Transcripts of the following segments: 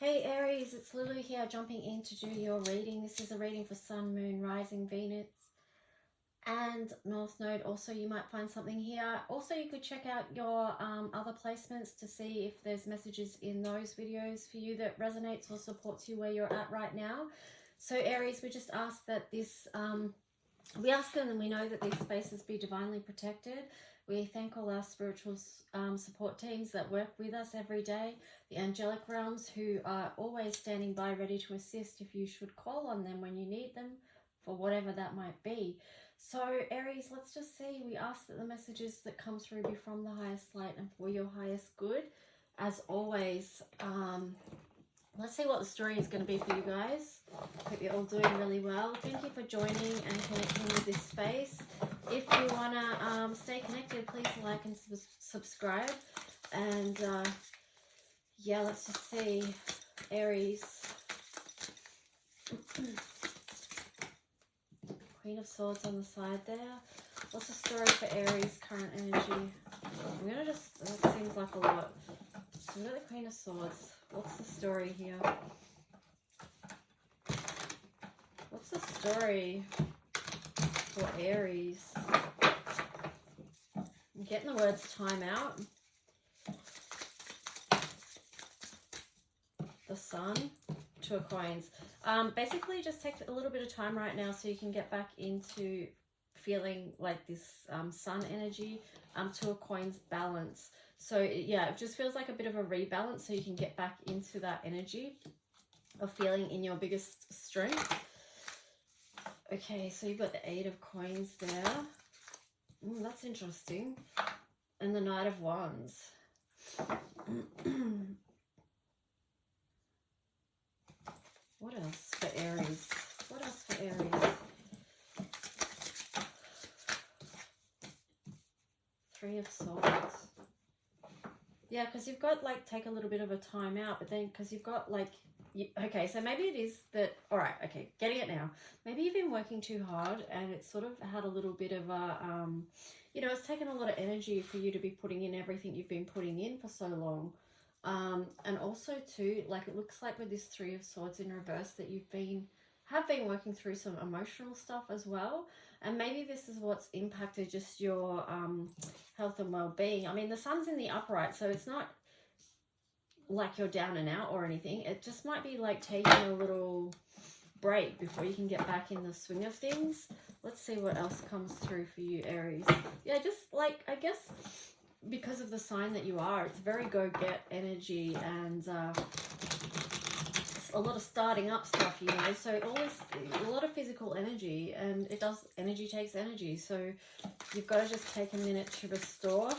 Hey Aries, it's Lulu here jumping in to do your reading. This is a reading for Sun, Moon, Rising, Venus and North Node. Also, you might find something here. Also, you could check out your other placements to see if there's messages in those videos for you that resonates or supports you where you're at right now. So Aries, we just ask that this, we ask and we know that these spaces be divinely protected. We thank all our spiritual support teams that work with us every day, the angelic realms who are always standing by ready to assist if you should call on them when you need them for whatever that might be. So Aries, let's just see. We ask that the messages that come through be from the highest light and for your highest good. As always, let's see what the story is going to be for you guys. Hope you're all doing really well. Thank you for joining and connecting with this space. If you want to stay connected, please like and subscribe. And yeah, let's just see. Aries. Queen of Swords on the side there. What's the story for Aries, current energy? I'm going to just, that seems like a lot. We've got the Queen of Swords. What's the story here? What's the story for Aries? I'm getting the words time out. The Sun, Two of Coins. Basically, just take a little bit of time right now so you can get back into feeling like this Sun energy, Two of Coins balance. So yeah, it just feels like a bit of a rebalance so you can get back into that energy of feeling in your biggest strength. Okay, so you've got the Eight of Coins there. That's interesting. And the Knight of Wands. What else for Aries? What else for Aries? Three of Swords. Yeah, because you've got like take a little bit of a time out, but then because you've got like, okay, so maybe it is that, all right, okay, getting it now. Maybe you've been working too hard and it's sort of had a little bit of a, you know, it's taken a lot of energy for you to be putting in everything you've been putting in for so long. And also too, like it looks like with this Three of Swords in reverse that you've have been working through some emotional stuff as well. And maybe this is what's impacted just your health and well-being. I mean, the Sun's in the upright, so it's not like you're down and out or anything. It just might be like taking a little break before you can get back in the swing of things. Let's see what else comes through for you, Aries. Yeah, just like, I guess because of the sign that you are, it's very go-get energy and a lot of starting up stuff, you know, so always a lot of physical energy, and energy takes energy, so you've got to just take a minute to restore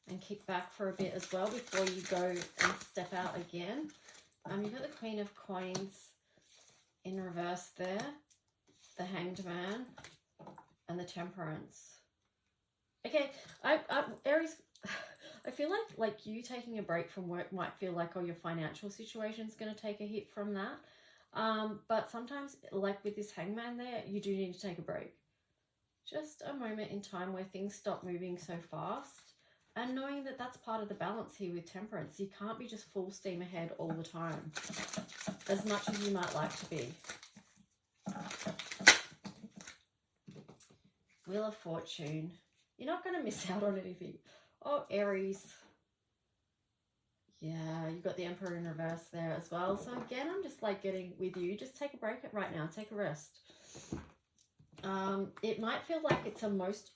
and kick back for a bit as well before you go and step out again. You've got the Queen of Coins in reverse there, the Hanged Man, and the Temperance. Okay, Aries, I feel like you taking a break from work might feel like, oh, your financial situation's going to take a hit from that. But sometimes, like with this Hangman there, you do need to take a break. Just a moment in time where things stop moving so fast. And knowing that that's part of the balance here with Temperance. You can't be just full steam ahead all the time, as much as you might like to be. Wheel of Fortune. You're not going to miss out on anything. Oh, Aries. Yeah, you've got the Emperor in reverse there as well. So again, I'm just like getting with you. Just take a break right now. Take a rest. It might feel like it's a most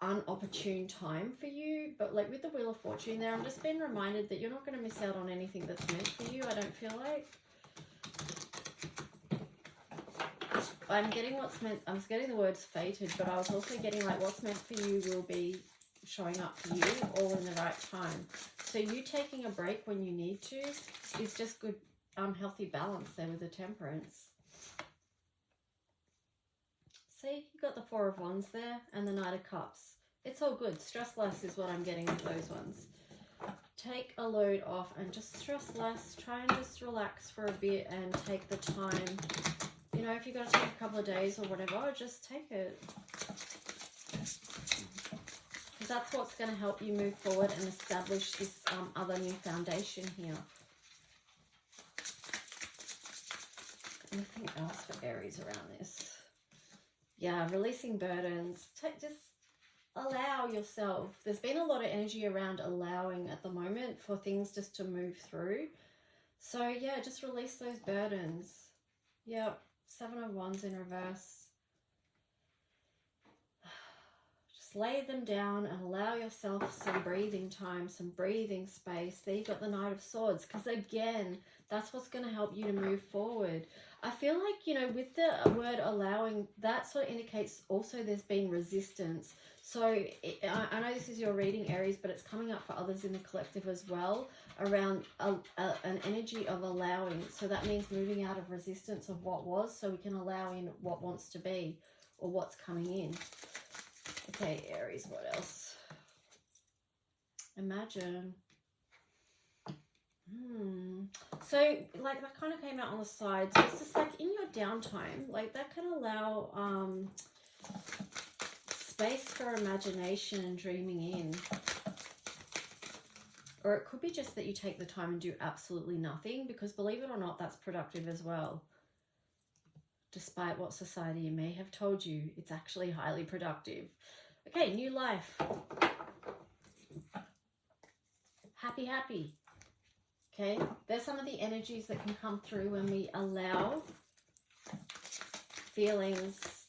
unopportune time for you, but like with the Wheel of Fortune there, I'm just being reminded that you're not going to miss out on anything that's meant for you, I don't feel like. I'm getting what's meant, I was getting the words fated, but I was also getting like what's meant for you will be showing up for you all in the right time. So you taking a break when you need to is just good, healthy balance there with the Temperance. See, you got the Four of Wands there and the Knight of Cups. It's all good. Stress less is what I'm getting with those ones. Take a load off and just stress less. Try and just relax for a bit and take the time. You know, if you've got to take a couple of days or whatever, just take it. Because that's what's going to help you move forward and establish this other new foundation here. Anything else for Aries around this? Yeah, releasing burdens. Just allow yourself. There's been a lot of energy around allowing at the moment for things just to move through. So yeah, just release those burdens. Yep, 7 of Wands in reverse. Just lay them down and allow yourself some breathing time, some breathing space. There you got the Knight of Swords, because again, that's what's going to help you to move forward. I feel like, you know, with the word allowing, that sort of indicates also there's been resistance. So I know this is your reading, Aries, but it's coming up for others in the collective as well, around an energy of allowing. So that means moving out of resistance of what was, so we can allow in what wants to be or what's coming in. Okay, Aries, what else? Imagine. So, like, that kind of came out on the side. So it's just like in your downtime, like that can allow space for imagination and dreaming in. Or it could be just that you take the time and do absolutely nothing, because believe it or not, that's productive as well. Despite what society may have told you, it's actually highly productive. Okay, new life. Happy, happy. Okay, there's some of the energies that can come through when we allow feelings,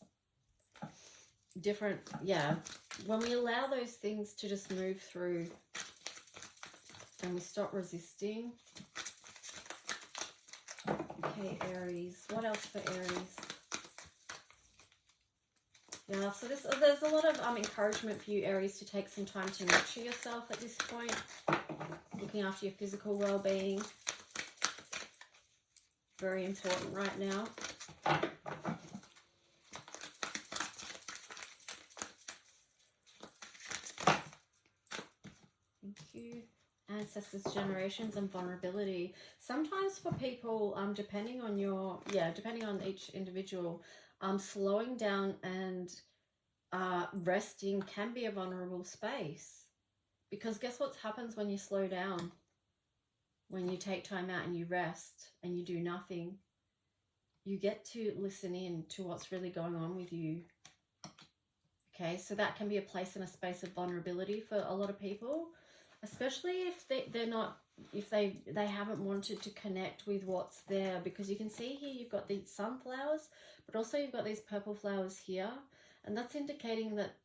different, yeah, when we allow those things to just move through and we stop resisting. Okay, Aries, what else for Aries? Yeah, so there's a lot of encouragement for you, Aries, to take some time to nurture yourself at this point. Looking after your physical well-being. Very important right now. Thank you. Ancestors, generations, and vulnerability. Sometimes for people, depending on each individual, slowing down and resting can be a vulnerable space. Because guess what happens when you slow down? When you take time out and you rest and you do nothing, you get to listen in to what's really going on with you. Okay, so that can be a place and a space of vulnerability for a lot of people, especially if they haven't wanted to connect with what's there. Because you can see here you've got these sunflowers, but also you've got these purple flowers here, and that's indicating that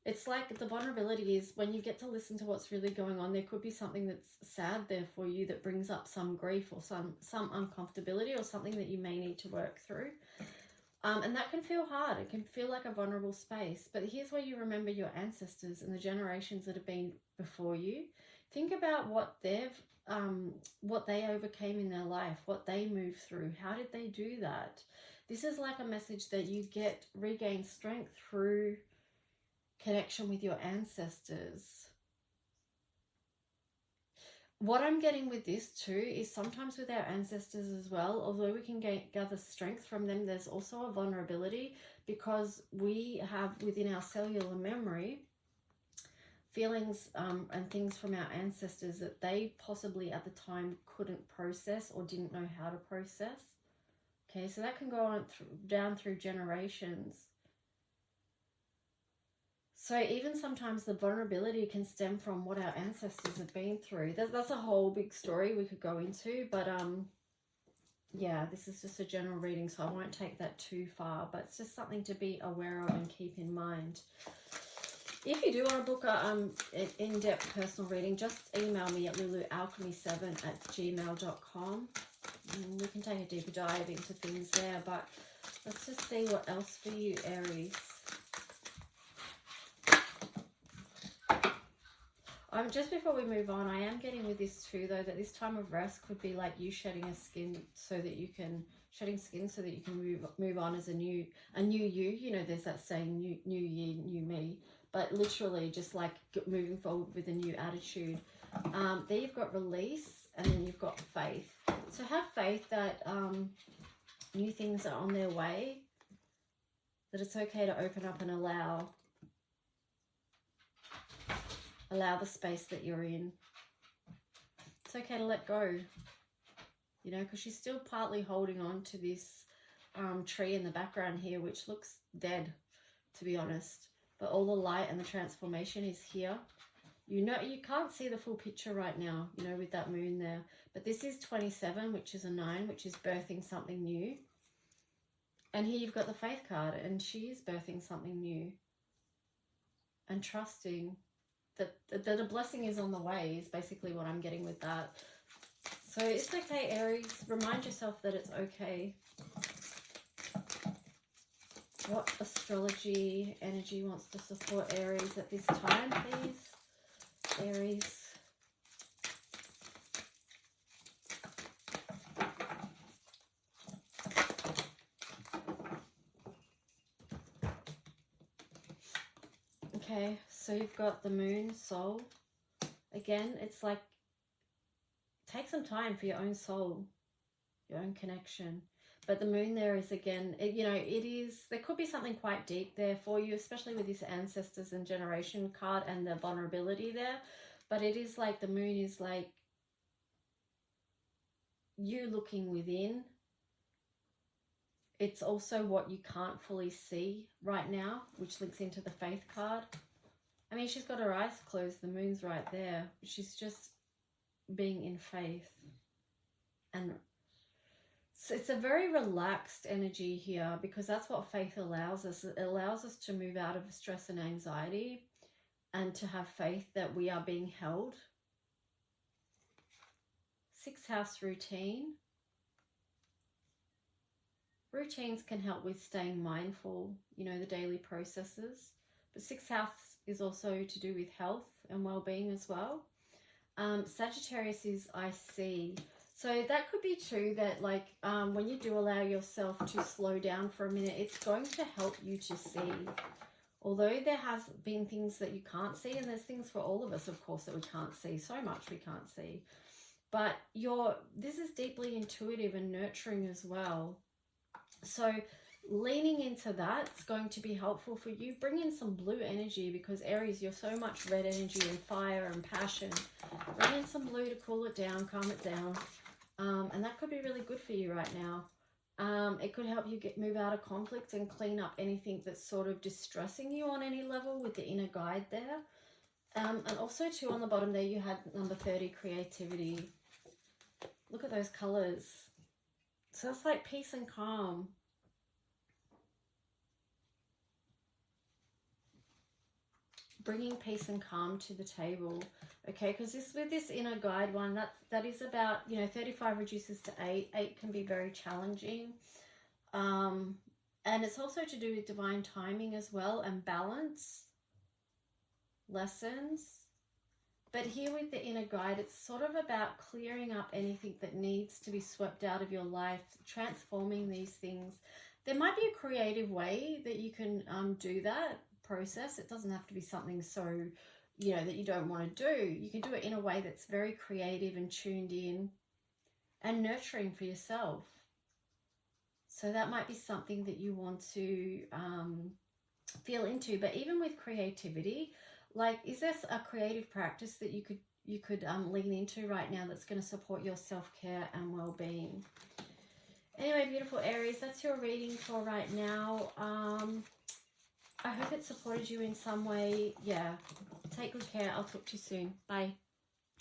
it's like the vulnerability is when you get to listen to what's really going on. There could be something that's sad there for you that brings up some grief or some uncomfortability or something that you may need to work through. And that can feel hard. It can feel like a vulnerable space. But here's where you remember your ancestors and the generations that have been before you. Think about what they overcame in their life, what they moved through. How did they do that? This is like a message that you regain strength through connection with your ancestors. What I'm getting with this too is sometimes with our ancestors as well, although we can gather strength from them, there's also a vulnerability, because we have within our cellular memory feelings and things from our ancestors that they possibly at the time couldn't process or didn't know how to process. Okay, so that can go on down through generations. So even sometimes the vulnerability can stem from what our ancestors have been through. That's a whole big story we could go into, but yeah, this is just a general reading, so I won't take that too far, but it's just something to be aware of and keep in mind. If you do want to book an in-depth personal reading, just email me at lulualchemy7@gmail.com. And we can take a deeper dive into things there, but let's just see what else for you, Aries. Just before we move on, I am getting with this too, though, that this time of rest could be like you shedding skin so that you can move on as a new you. You know, there's that saying, new year, new me, but literally just like moving forward with a new attitude. There you've got release, and then you've got faith. So have faith that new things are on their way, that it's okay to open up and allow the space that you're in. it's okay to let go, you know, because she's still partly holding on to this tree in the background here, which looks dead, to be honest. But all the light and the transformation is here. You know, you can't see the full picture right now, you know, with that moon there. But this is 27, which is a 9, which is birthing something new. And here you've got the Faith card, and she is birthing something new. And trusting that a blessing is on the way is basically what I'm getting with that. So it's okay, Aries. Remind yourself that it's okay. What astrology energy wants to support Aries at this time, please? Aries. Okay, so you've got the moon, soul. Again, it's like, take some time for your own soul, your own connection. But the moon there is, again, you know, it is, there could be something quite deep there for you, especially with this ancestors and generation card and the vulnerability there. But it is like, the moon is like you looking within. It's also what you can't fully see right now, which links into the Faith card. I mean, she's got her eyes closed. The moon's right there. She's just being in faith. And so it's a very relaxed energy here, because that's what faith allows us. It allows us to move out of stress and anxiety and to have faith that we are being held. 6th house routine. Routines can help with staying mindful, you know, the daily processes. But 6th house is also to do with health and well-being as well. Sagittarius is I see. So that could be too, that like when you do allow yourself to slow down for a minute, it's going to help you to see. Although there has been things that you can't see, and there's things for all of us, of course, that we can't see. So much we can't see. But this is deeply intuitive and nurturing as well. So leaning into that's going to be helpful for you. Bring in some blue energy, because Aries, you're so much red energy and fire and passion. Bring in some blue to cool it down, calm it down. And that could be really good for you right now. It could help you move out of conflict and clean up anything that's sort of distressing you on any level with the inner guide there. And also too, on the bottom there, you had number 30, creativity. Look at those colors. So it's like peace and calm. Bringing peace and calm to the table. Okay, because with this inner guide one, that is about, you know, 35 reduces to 8. 8 can be very challenging. And it's also to do with divine timing as well, and balance, lessons. But here with the inner guide, it's sort of about clearing up anything that needs to be swept out of your life, transforming these things. There might be a creative way that you can do that process. It doesn't have to be something so, you know, that you don't want to do. You can do it in a way that's very creative and tuned in and nurturing for yourself. So that might be something that you want to feel into. But even with creativity, like, is there a creative practice that you could lean into right now that's going to support your self-care and well-being? Anyway, beautiful Aries, that's your reading for right now. I hope it supported you in some way. Yeah, take good care. I'll talk to you soon. Bye.